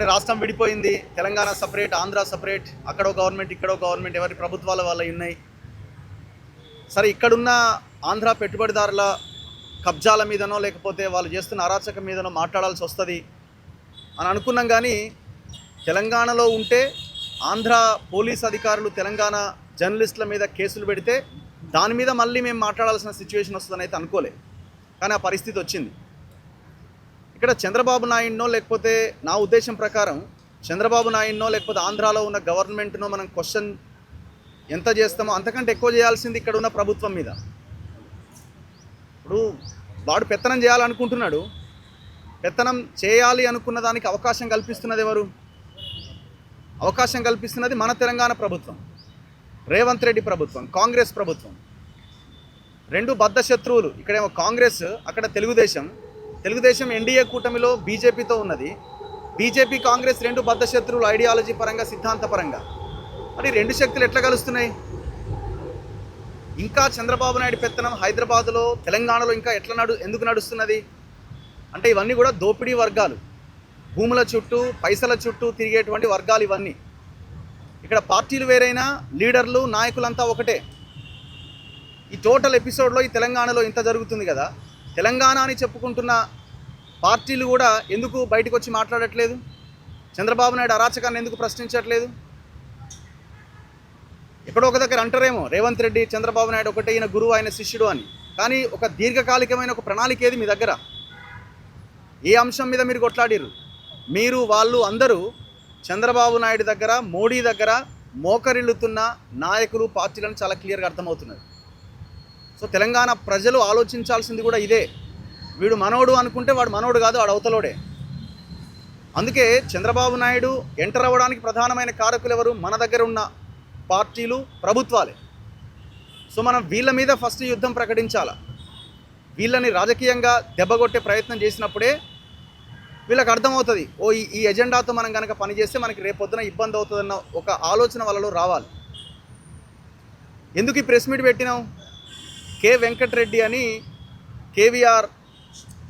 ఎందుకంటే రాష్ట్రం విడిపోయింది, తెలంగాణ సపరేట్, ఆంధ్ర సపరేట్, అక్కడో గవర్నమెంట్ ఇక్కడో గవర్నమెంట్, ఎవరి ప్రభుత్వాల వల్ల ఉన్నాయి. సరే, ఇక్కడున్న ఆంధ్ర పెట్టుబడిదారుల కబ్జాల మీదనో లేకపోతే వాళ్ళు చేస్తున్న అరాచకం మీదనో మాట్లాడాల్సి వస్తుంది అని అనుకున్నాం. కానీ తెలంగాణలో ఉంటే ఆంధ్ర పోలీస్ అధికారులు తెలంగాణ జర్నలిస్టుల మీద కేసులు పెడితే దాని మీద మళ్ళీ మేము మాట్లాడాల్సిన సిచ్యువేషన్ వస్తుందని అయితే అనుకోలే. కానీ ఆ పరిస్థితి వచ్చింది. ఇక్కడ చంద్రబాబు నాయుడునో లేకపోతే నా ఉద్దేశం ప్రకారం చంద్రబాబు నాయుడునో లేకపోతే ఆంధ్రాలో ఉన్న గవర్నమెంట్నో మనం క్వశ్చన్ ఎంత చేస్తామో అంతకంటే ఎక్కువ చేయాల్సింది ఇక్కడ ఉన్న ప్రభుత్వం మీద. ఇప్పుడు వాడు పెత్తనం చేయాలనుకుంటున్నాడు, పెత్తనం చేయాలి అనుకున్న దానికి అవకాశం కల్పిస్తున్నది ఎవరు? అవకాశం కల్పిస్తున్నది మన తెలంగాణ ప్రభుత్వం, రేవంత్ రెడ్డి ప్రభుత్వం, కాంగ్రెస్ ప్రభుత్వం. రెండు బద్ధ శత్రువులు. ఇక్కడేమో కాంగ్రెస్, అక్కడ తెలుగుదేశం ఎన్డీఏ కూటమిలో బీజేపీతో ఉన్నది. బీజేపీ కాంగ్రెస్ రెండు బద్ధ శత్రువులు, ఐడియాలజీ పరంగా, సిద్ధాంతపరంగా. మరి రెండు శక్తులు ఎట్లా కలుస్తున్నాయి? ఇంకా చంద్రబాబు నాయుడు పెత్తనం హైదరాబాదులో, తెలంగాణలో ఇంకా ఎందుకు నడుస్తున్నది అంటే ఇవన్నీ కూడా దోపిడీ వర్గాలు, భూముల చుట్టూ పైసల చుట్టూ తిరిగేటువంటి వర్గాలు ఇవన్నీ. ఇక్కడ పార్టీలు వేరైనా లీడర్లు నాయకులంతా ఒకటే. ఈ టోటల్ ఎపిసోడ్లో ఈ తెలంగాణలో ఇంత జరుగుతుంది కదా, తెలంగాణ అని చెప్పుకుంటున్న పార్టీలు కూడా ఎందుకు బయటకు వచ్చి మాట్లాడట్లేదు? చంద్రబాబు నాయుడు అరాచకాన్ని ఎందుకు ప్రశ్నించట్లేదు? ఎక్కడో ఒక దగ్గర అంటారేమో రేవంత్ రెడ్డి చంద్రబాబు నాయుడు ఒకటే, ఈయన గురువు ఆయన శిష్యుడు అని. కానీ ఒక దీర్ఘకాలికమైన ఒక ప్రణాళిక ఏది మీ దగ్గర? ఏ అంశం మీద మీరు కొట్లాడిర్రు? మీరు వాళ్ళు అందరూ చంద్రబాబు నాయుడు దగ్గర, మోడీ దగ్గర మోకరిల్లుతున్న నాయకులు, పార్టీలను చాలా క్లియర్గా అర్థమవుతున్నది. సో తెలంగాణ ప్రజలు ఆలోచించాల్సింది కూడా ఇదే. వీడు మనోడు అనుకుంటే వాడు మనోడు కాదు, వాడు అవతలోడే. అందుకే చంద్రబాబు నాయుడు ఎంటర్ అవ్వడానికి ప్రధానమైన కారకులు ఎవరు? మన దగ్గర ఉన్న పార్టీలు, ప్రభుత్వాలే. సో మనం వీళ్ళ మీద ఫస్ట్ యుద్ధం ప్రకటించాలా. వీళ్ళని రాజకీయంగా దెబ్బగొట్టే ప్రయత్నం చేసినప్పుడే వీళ్ళకి అర్థమవుతుంది, ఓ ఈ ఎజెండాతో మనం కనుక పనిచేస్తే మనకి రేపొద్దున ఇబ్బంది అవుతుందన్న ఒక ఆలోచన వాళ్ళలో రావాలి. ఎందుకు ఈ ప్రెస్ మీట్ పెట్టినాం? కె వెంకటరెడ్డి అని కేవీఆర్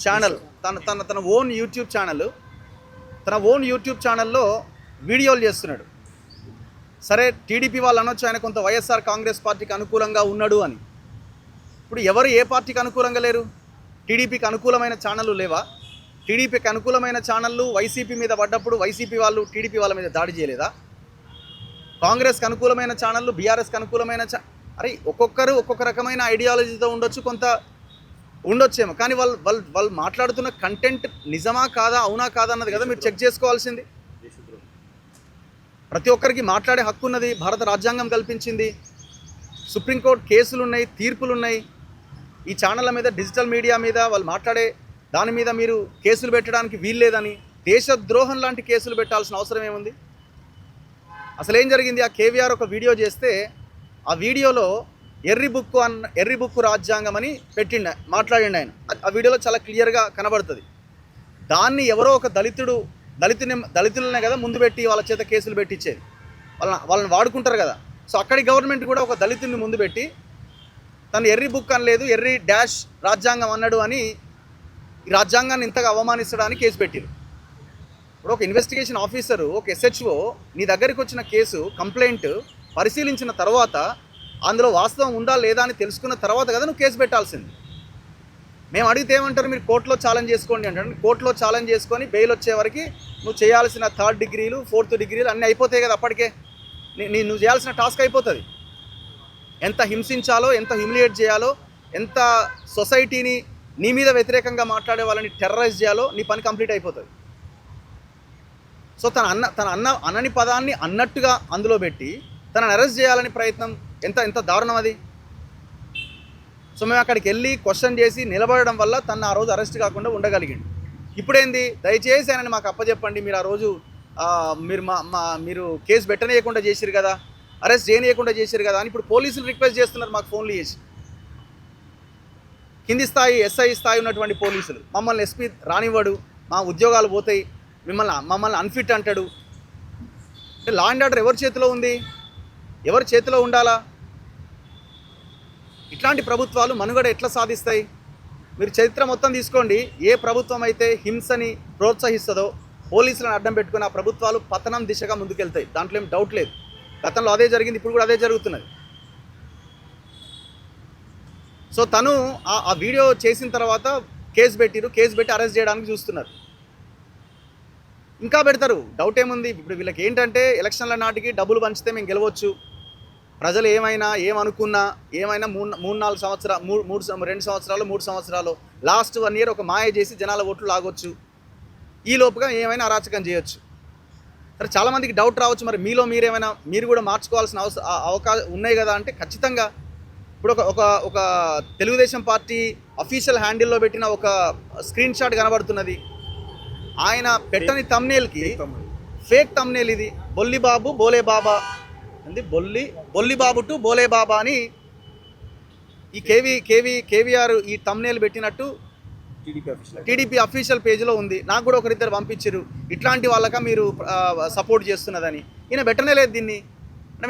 ఛానల్, తన ఓన్ యూట్యూబ్ ఛానల్లో వీడియోలు చేస్తున్నాడు. సరే, టీడీపీ వాళ్ళు అనొచ్చు ఆయన కొంత వైఎస్ఆర్ కాంగ్రెస్ పార్టీకి అనుకూలంగా ఉన్నాడు అని. ఇప్పుడు ఎవరు ఏ పార్టీకి అనుకూలంగా లేరు? టీడీపీకి అనుకూలమైన ఛానళ్ళు లేవా? టీడీపీకి అనుకూలమైన ఛానళ్ళు వైసీపీ మీద పడ్డప్పుడు వైసీపీ వాళ్ళు టీడీపీ వాళ్ళ మీద దాడి చేయలేదా? కాంగ్రెస్కి అనుకూలమైన ఛానళ్ళు, బీఆర్ఎస్కి అనుకూలమైన అరే ఒక్కొక్కరు ఒక్కొక్క రకమైన ఐడియాలజీతో ఉండొచ్చు, కొంత ఉండొచ్చేమో. కానీ వాళ్ళు మాట్లాడుతున్న కంటెంట్ నిజమా కాదా, అవునా కాదా అన్నది కదా మీరు చెక్ చేసుకోవాల్సింది. ప్రతి ఒక్కరికి మాట్లాడే హక్కు ఉన్నది, భారత రాజ్యాంగం కల్పించింది. సుప్రీంకోర్టు కేసులు ఉన్నాయి, తీర్పులు ఉన్నాయి. ఈ ఛానళ్ళ మీద, డిజిటల్ మీడియా మీద వాళ్ళు మాట్లాడే దాని మీద మీరు కేసులు పెట్టడానికి వీల్లేదని, దేశద్రోహం లాంటి కేసులు పెట్టాల్సిన అవసరం ఏముంది? అసలు ఏం జరిగింది? ఆ కేవీఆర్ ఒక వీడియో చేస్తే ఆ వీడియోలో ఎర్రి బుక్కు రాజ్యాంగం అని మాట్లాడిండు ఆయన. ఆ వీడియోలో చాలా క్లియర్గా కనబడుతుంది. దాన్ని ఎవరో ఒక దళితులనే కదా ముందు పెట్టి వాళ్ళ చేత కేసులు పెట్టించేది, వాళ్ళని వాడుకుంటారు కదా. సో అక్కడి గవర్నమెంట్ కూడా ఒక దళితుడిని ముందు పెట్టి తను ఎర్రి బుక్ అనలేదు, ఎర్రి డాష్ రాజ్యాంగం అన్నాడు అని ఈ రాజ్యాంగాన్ని ఇంతగా అవమానించడానికి కేసు పెట్టారు. ఇప్పుడు ఒక ఇన్వెస్టిగేషన్ ఆఫీసరు, ఒక ఎస్హెచ్ఓ నీ దగ్గరికి వచ్చిన కేసు కంప్లైంట్ పరిశీలించిన తర్వాత అందులో వాస్తవం ఉందా లేదా అని తెలుసుకున్న తర్వాత కదా నువ్వు కేసు పెట్టాల్సింది. మేము అడిగితే ఏమంటారు? మీరు కోర్టులో ఛాలెంజ్ చేసుకోండి అంటారు. కోర్టులో ఛాలెంజ్ చేసుకొని బెయిల్ వచ్చే వరకు నువ్వు చేయాల్సిన 3rd డిగ్రీలు 4th డిగ్రీలు అన్నీ అయిపోతాయి కదా. అప్పటికే నువ్వు చేయాల్సిన టాస్క్ అయిపోతుంది. ఎంత హింసించాలో, ఎంత హ్యూమిలియేట్ చేయాలో, ఎంత సొసైటీని నీ మీద వ్యతిరేకంగా మాట్లాడే వాళ్ళని టెర్రరైజ్ చేయాలో నీ పని కంప్లీట్ అయిపోతుంది. సో తన అనని పదాన్ని అన్నట్టుగా అందులో పెట్టి తనని అరెస్ట్ చేయాలని ప్రయత్నం ఎంత దారుణం అది. సో మేము అక్కడికి వెళ్ళి క్వశ్చన్ చేసి నిలబడడం వల్ల తను ఆ రోజు అరెస్ట్ కాకుండా ఉండగలిగిండు. ఇప్పుడేంది? దయచేసి ఆయనని మాకు అప్పచెప్పండి, మీరు ఆ రోజు మీరు కేసు పెట్టనీయకుండా చేసిరు కదా, అరెస్ట్ చేయనీయకుండా చేసిరు కదా అని ఇప్పుడు పోలీసులు రిక్వెస్ట్ చేస్తున్నారు మాకు ఫోన్లు చేసి. కింది స్థాయి ఎస్ఐ స్థాయి ఉన్నటువంటి పోలీసులు మమ్మల్ని ఎస్పీ రానివ్వడు, మా ఉద్యోగాలు పోతాయి, మమ్మల్ని అన్ఫిట్ అంటాడు. అంటే లా అండ్ ఆర్డర్ ఎవరి చేతిలో ఉంది? ఎవరి చేతిలో ఉండాలా? ఇట్లాంటి ప్రభుత్వాలు మనుగడ ఎట్లా సాధిస్తాయి? మీరు చరిత్ర మొత్తం తీసుకోండి. ఏ ప్రభుత్వం అయితే హింసని ప్రోత్సహిస్తుందో, పోలీసులను అడ్డం పెట్టుకుని ఆ ప్రభుత్వాలు పతనం దిశగా ముందుకెళ్తాయి. దాంట్లో ఏం డౌట్ లేదు. గతంలో అదే జరిగింది, ఇప్పుడు కూడా అదే జరుగుతున్నది. సో తను ఆ వీడియో చేసిన తర్వాత కేసు పెట్టి అరెస్ట్ చేయడానికి చూస్తున్నారు. ఇంకా పెడతారు, డౌట్ ఏముంది. ఇప్పుడు వీళ్ళకి ఏంటంటే ఎలక్షన్ల నాటికి డబ్బులు పంచితే మేము గెలవచ్చు, ప్రజలు ఏమనుకున్నా ఏమైనా 3-4 సంవత్సరాలు 2 సంవత్సరాలు 3 సంవత్సరాలు లాస్ట్ 1 ఇయర్ ఒక మాయ చేసి జనాల ఓట్లు లాగొచ్చు, ఈ లోపుగా ఏమైనా అరాచకం చేయొచ్చు. సరే, చాలామందికి డౌట్ రావచ్చు, మరి మీరు కూడా మార్చుకోవాల్సిన అవకాశం ఉన్నాయి కదా అంటే ఖచ్చితంగా. ఇప్పుడు ఒక తెలుగుదేశం పార్టీ అఫీషియల్ హ్యాండిల్లో పెట్టిన ఒక స్క్రీన్ షాట్ కనబడుతున్నది. ఆయన పెట్టని థంబ్నెయిల్కి ఫేక్ థంబ్నెయిల్ ఇది, బొల్లి బాబు బోలే బాబా అంది, బొల్లి బాబు టు బోలే బాబా అని ఈ కేవీఆర్ ఈ థంబ్నెయిల్ పెట్టినట్టు టీడీపీ అఫీషియల్ పేజ్లో ఉంది. నాకు కూడా ఒకరిద్దరు పంపించారు, ఇట్లాంటి వాళ్ళక మీరు సపోర్ట్ చేస్తున్నదని. ఈయన పెట్టనే లేదు దీన్ని.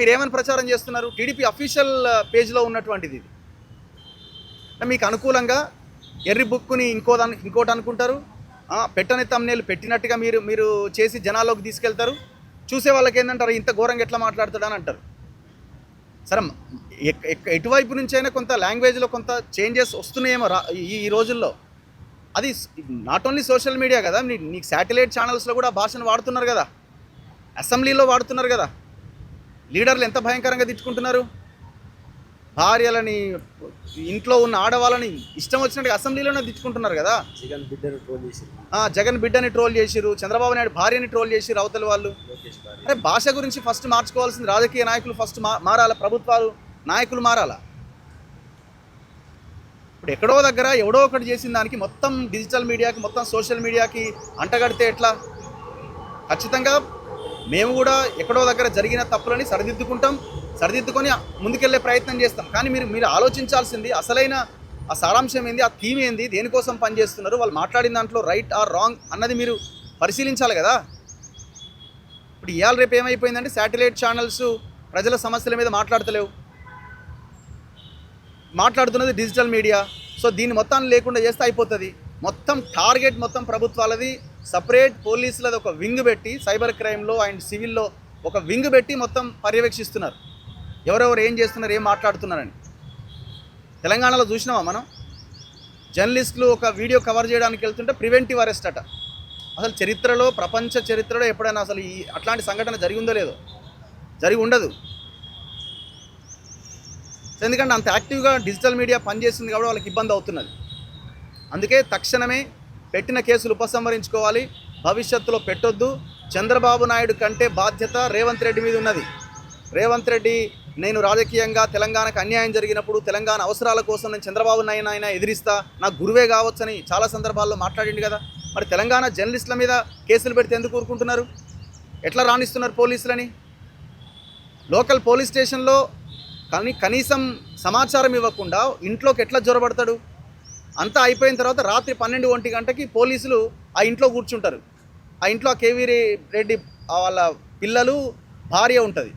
మీరు ఏమని ప్రచారం చేస్తున్నారు? టీడీపీ అఫీషియల్ పేజ్లో ఉన్నటువంటిది ఇది. మీకు అనుకూలంగా ఎర్రి బుక్కుని ఇంకోటి అనుకుంటారు, పెట్టని థంబ్నెయిల్ పెట్టినట్టుగా మీరు చేసి జనాల్లోకి తీసుకెళ్తారు. చూసే వాళ్ళకి ఏంటంటారు, ఇంత ఘోరంగా ఎట్లా మాట్లాడుతాడని అంటారు. సరే, ఎటువైపు నుంచి అయినా కొంత లాంగ్వేజ్లో కొంత చేంజెస్ వస్తున్నాయేమో ఈ రోజుల్లో. అది నాట్ ఓన్లీ సోషల్ మీడియా కదా, నీకు శాటిలైట్ ఛానల్స్లో కూడా భాషను వాడుతున్నారు కదా, అసెంబ్లీలో వాడుతున్నారు కదా. లీడర్లు ఎంత భయంకరంగా తిట్టుకుంటున్నారు, భార్యలని, ఇంట్లో ఉన్న ఆడవాళ్ళని ఇష్టం వచ్చినట్టుగా అసెంబ్లీలోనే తిట్టుకుంటున్నారు కదా. జగన్ బిడ్డని ట్రోల్ చేసిరు, చంద్రబాబు నాయుడు భార్యని ట్రోల్ చేసిరు అవతల వాళ్ళు. అరే, భాష గురించి ఫస్ట్ మార్చుకోవాల్సింది రాజకీయ నాయకులు ఫస్ట్ మారాల, ప్రభుత్వాలు నాయకులు మారాల. ఇప్పుడు ఎక్కడో దగ్గర ఎవడో ఒకటి చేసిన దానికి మొత్తం డిజిటల్ మీడియాకి, మొత్తం సోషల్ మీడియాకి అంటగడితే ఎట్లా? ఖచ్చితంగా మేము కూడా ఎక్కడో దగ్గర జరిగిన తప్పులని సరిదిద్దుకొని ముందుకెళ్లే ప్రయత్నం చేస్తాం. కానీ మీరు ఆలోచించాల్సింది అసలైన ఆ సారాంశం ఏంది, ఆ థీమ్ ఏంది, దేనికోసం పనిచేస్తున్నారు, వాళ్ళు మాట్లాడిన దాంట్లో రైట్ ఆర్ రాంగ్ అన్నది మీరు పరిశీలించాలి కదా. ఇప్పుడు ఇవాళ రేపు ఏమైపోయిందంటే శాటిలైట్ ఛానల్స్ ప్రజల సమస్యల మీద మాట్లాడుతున్నది డిజిటల్ మీడియా. సో దీన్ని మొత్తాన్ని లేకుండా చేస్తే అయిపోతుంది. మొత్తం టార్గెట్ మొత్తం ప్రభుత్వాలది, సపరేట్ పోలీసులది ఒక వింగ్ పెట్టి, సైబర్ క్రైమ్లో అండ్ సివిల్లో ఒక వింగ్ పెట్టి మొత్తం పర్యవేక్షిస్తున్నారు, ఎవరెవరు ఏం చేస్తున్నారు, ఏం మాట్లాడుతున్నారని. తెలంగాణలో చూసినామా మనం, జర్నలిస్టులు ఒక వీడియో కవర్ చేయడానికి వెళ్తుంటే ప్రివెంటివ్ అరెస్ట్ అట. అసలు చరిత్రలో, ప్రపంచ చరిత్రలో ఎప్పుడైనా అసలు అట్లాంటి సంఘటన జరిగిందో లేదో, జరిగి ఉండదు. ఎందుకంటే అంత యాక్టివ్గా డిజిటల్ మీడియా పనిచేస్తుంది కాబట్టి వాళ్ళకి ఇబ్బంది అవుతున్నది. అందుకే తక్షణమే పెట్టిన కేసులు ఉపసంహరించుకోవాలి, భవిష్యత్తులో పెట్టొద్దు. చంద్రబాబు నాయుడు కంటే బాధ్యత రేవంత్ రెడ్డి మీద ఉన్నది. రేవంత్ రెడ్డి, నేను రాజకీయంగా తెలంగాణకు అన్యాయం జరిగినప్పుడు తెలంగాణ అవసరాల కోసం నేను చంద్రబాబు నాయుడు అయినా ఎదిరిస్తా, నాకు గురువే కావచ్చని చాలా సందర్భాల్లో మాట్లాడింది కదా. మరి తెలంగాణ జర్నలిస్టుల మీద కేసులు పెడితే ఎందుకు ఊరుకుంటున్నారు? ఎట్లా రాణిస్తున్నారు పోలీసులని? లోకల్ పోలీస్ స్టేషన్లో కనీసం సమాచారం ఇవ్వకుండా ఇంట్లోకి ఎట్లా జొరబడతాడు? అంతా అయిపోయిన తర్వాత రాత్రి 12-1 గంటకి పోలీసులు ఆ ఇంట్లో కూర్చుంటారు. ఆ ఇంట్లో కేవీ రెడ్డి వాళ్ళ పిల్లలు, భార్య ఉంటుంది,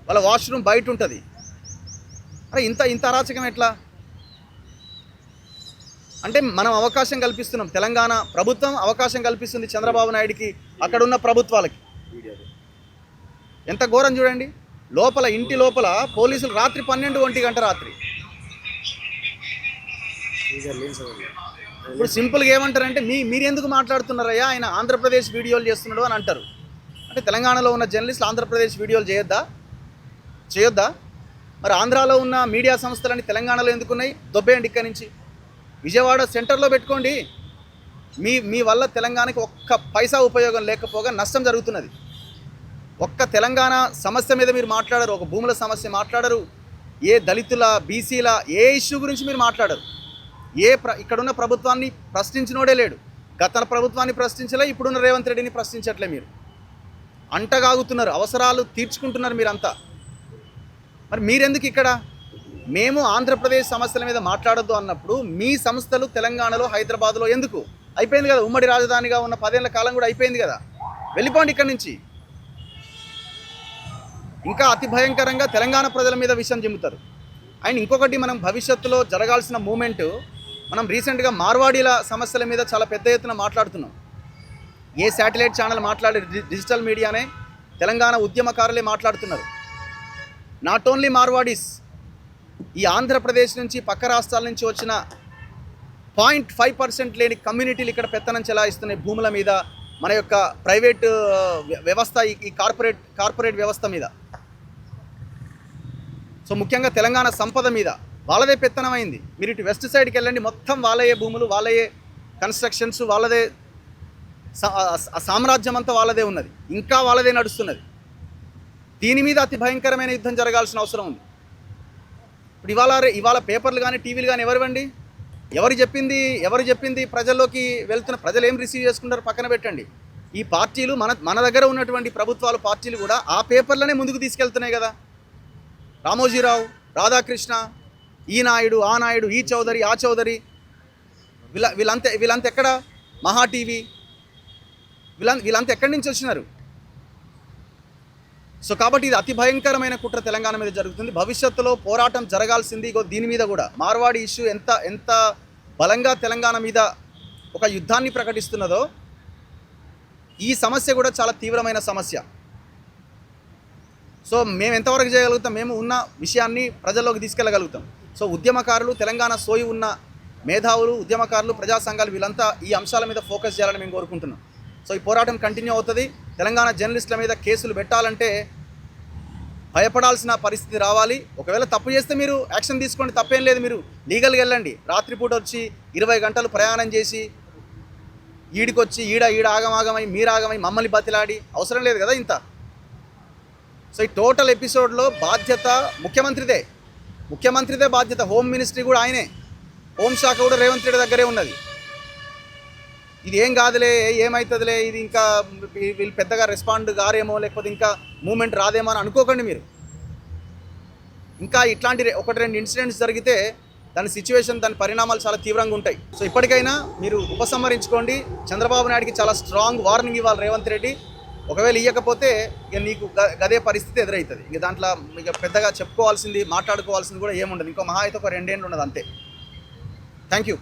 వాళ్ళ వాష్రూమ్ బయట ఉంటుంది. అరే, ఇంత అరాచకం ఎట్లా? అంటే మనం అవకాశం కల్పిస్తున్నాం, తెలంగాణ ప్రభుత్వం అవకాశం కల్పిస్తుంది చంద్రబాబు నాయుడికి, అక్కడున్న ప్రభుత్వాలకి. ఎంత ఘోరం చూడండి. ఇంటి లోపల పోలీసులు రాత్రి 12-1 గంట రాత్రి. ఇప్పుడు సింపుల్గా ఏమంటారంటే, మీరు ఎందుకు మాట్లాడుతున్నారయ్యా, ఆయన ఆంధ్రప్రదేశ్ వీడియోలు చేస్తున్నాడు అని అంటారు. అంటే తెలంగాణలో ఉన్న జర్నలిస్టులు ఆంధ్రప్రదేశ్ వీడియోలు చేయొద్దా? మరి ఆంధ్రాలో ఉన్న మీడియా సంస్థలని తెలంగాణలో ఎందుకున్నాయి? దొబ్బేయండి ఇక్కడి నుంచి, విజయవాడ సెంటర్లో పెట్టుకోండి. మీ వల్ల తెలంగాణకి ఒక్క పైసా ఉపయోగం లేకపోగా నష్టం జరుగుతున్నది. ఒక్క తెలంగాణ సమస్య మీద మీరు మాట్లాడరు, ఒక భూముల సమస్య మాట్లాడరు, ఏ దళితుల, బీసీల ఏ ఇష్యూ గురించి మీరు మాట్లాడరు. ఇక్కడున్న ప్రభుత్వాన్ని ప్రశ్నించినోడే లేడు. గత ప్రభుత్వాన్ని ప్రశ్నించలే, ఇప్పుడున్న రేవంత్ రెడ్డిని ప్రశ్నించట్లే. మీరు అంటగాగుతున్నారు, అవసరాలు తీర్చుకుంటున్నారు మీరంతా. మరి మీరెందుకు ఇక్కడ? మేము ఆంధ్రప్రదేశ్ సమస్యల మీద మాట్లాడొద్దు అన్నప్పుడు మీ సంస్థలు తెలంగాణలో, హైదరాబాద్లో ఎందుకు? అయిపోయింది కదా, ఉమ్మడి రాజధానిగా ఉన్న 10 ఏళ్ల కాలం కూడా అయిపోయింది కదా, వెళ్ళిపోండి ఇక్కడి నుంచి. ఇంకా అతి భయంకరంగా తెలంగాణ ప్రజల మీద విషయం చెబుతారు. అండ్ ఇంకొకటి, మనం భవిష్యత్తులో జరగాల్సిన మూమెంట్, మనం రీసెంట్గా మార్వాడీల సమస్యల మీద చాలా పెద్ద ఎత్తున మాట్లాడుతున్నాం. ఏ శాటిలైట్ ఛానల్ మాట్లాడే డిజిటల్ మీడియానే తెలంగాణ ఉద్యమకారులే మాట్లాడుతున్నారు. నాట్ ఓన్లీ మార్వాడీస్, ఈ ఆంధ్రప్రదేశ్ నుంచి పక్క రాష్ట్రాల నుంచి వచ్చిన 0.5% లేని కమ్యూనిటీలు ఇక్కడ పెత్తనం చెలాయిస్తున్నాయి భూముల మీద, మన యొక్క ప్రైవేటు వ్యవస్థ, ఈ కార్పొరేట్ వ్యవస్థ మీద. సో ముఖ్యంగా తెలంగాణ సంపద మీద వాళ్ళదే పెత్తనమైంది. మీరు ఇటు వెస్ట్ సైడ్కి వెళ్ళండి, మొత్తం వాళ్ళయే భూములు, వాళ్ళయే కన్స్ట్రక్షన్స్, వాళ్ళదే సామ్రాజ్యం అంతా వాళ్ళదే ఉన్నది, ఇంకా వాళ్ళదే నడుస్తున్నది. దీని మీద అతి భయంకరమైన యుద్ధం జరగాల్సిన అవసరం ఉంది. ఇప్పుడు ఇవాళ పేపర్లు కానీ టీవీలు కానీ ఎవరు చెప్పింది ప్రజల్లోకి వెళ్తున్న, ప్రజలు ఏం రిసీవ్ చేసుకుంటారు పక్కన పెట్టండి. ఈ పార్టీలు మన దగ్గర ఉన్నటువంటి ప్రభుత్వాలు, పార్టీలు కూడా ఆ పేపర్లనే ముందుకు తీసుకెళ్తున్నాయి కదా. రామోజీరావు, రాధాకృష్ణ, ఈ నాయుడు, ఆ నాయుడు, ఈ చౌదరి, ఆ చౌదరి, వీళ్ళంతా ఎక్కడ, మహా టీవీ, వీళ్ళంతా ఎక్కడి నుంచి వచ్చినారు? సో కాబట్టి ఇది అతి భయంకరమైన కుట్ర తెలంగాణ మీద జరుగుతుంది. భవిష్యత్తులో పోరాటం జరగాల్సింది. దీని మీద కూడా మార్వాడి ఇష్యూ ఎంత బలంగా తెలంగాణ మీద ఒక యుద్ధాన్ని ప్రకటిస్తున్నదో, ఈ సమస్య కూడా చాలా తీవ్రమైన సమస్య. సో మేము ఎంతవరకు చేయగలుగుతాం? మేము ఉన్న విషయాన్ని ప్రజల్లోకి తీసుకెళ్ళగలుగుతాం. సో ఉద్యమకారులు, తెలంగాణ సోయి ఉన్న మేధావులు, ఉద్యమకారులు, ప్రజా సంఘాలు, వీళ్ళంతా ఈ అంశాల మీద ఫోకస్ చేయాలని మేము కోరుకుంటున్నాం. సో ఈ పోరాటం కంటిన్యూ అవుతుంది. తెలంగాణ జర్నలిస్టుల మీద కేసులు పెట్టాలంటే భయపడాల్సిన పరిస్థితి రావాలి. ఒకవేళ తప్పు చేస్తే మీరు యాక్షన్ తీసుకోండి, తప్పేం లేదు. మీరు లీగల్గా వెళ్ళండి. రాత్రిపూట వచ్చి 20 గంటలు ప్రయాణం చేసి ఈడికొచ్చి ఈడ ఆగమాగమై, మీరు ఆగమై, మమ్మల్ని బతిలాడి అవసరం లేదు కదా ఇంత. సో ఈ టోటల్ ఎపిసోడ్లో బాధ్యత ముఖ్యమంత్రిదే బాధ్యత. హోమ్ మినిస్ట్రీ కూడా ఆయనే, హోంశాఖ కూడా రేవంత్ రెడ్డి దగ్గరే ఉన్నది. ఇది ఏం కాదులే, ఏమవుతుందిలే, ఇది ఇంకా వీళ్ళు పెద్దగా రెస్పాండ్ కారేమో, లేకపోతే ఇంకా మూమెంట్ రాదేమో అని అనుకోకండి మీరు. ఇంకా ఇట్లాంటి 1-2 ఇన్సిడెంట్స్ జరిగితే దాని పరిణామాలు చాలా తీవ్రంగా ఉంటాయి. సో ఇప్పటికైనా మీరు ఉపసంహరించుకోండి. చంద్రబాబు నాయుడికి చాలా స్ట్రాంగ్ వార్నింగ్ ఇవ్వాలి రేవంత్ రెడ్డి. ఒకవేళ ఇవ్వకపోతే ఇక నీకు గదే పరిస్థితి ఎదురవుతుంది. ఇక దాంట్లో ఇక పెద్దగా చెప్పుకోవాల్సింది, మాట్లాడుకోవాల్సింది కూడా ఏముండదు. ఇంకో మహా అయితే ఒక 2 ఏళ్ళు ఉండదు అంతే. Thank you.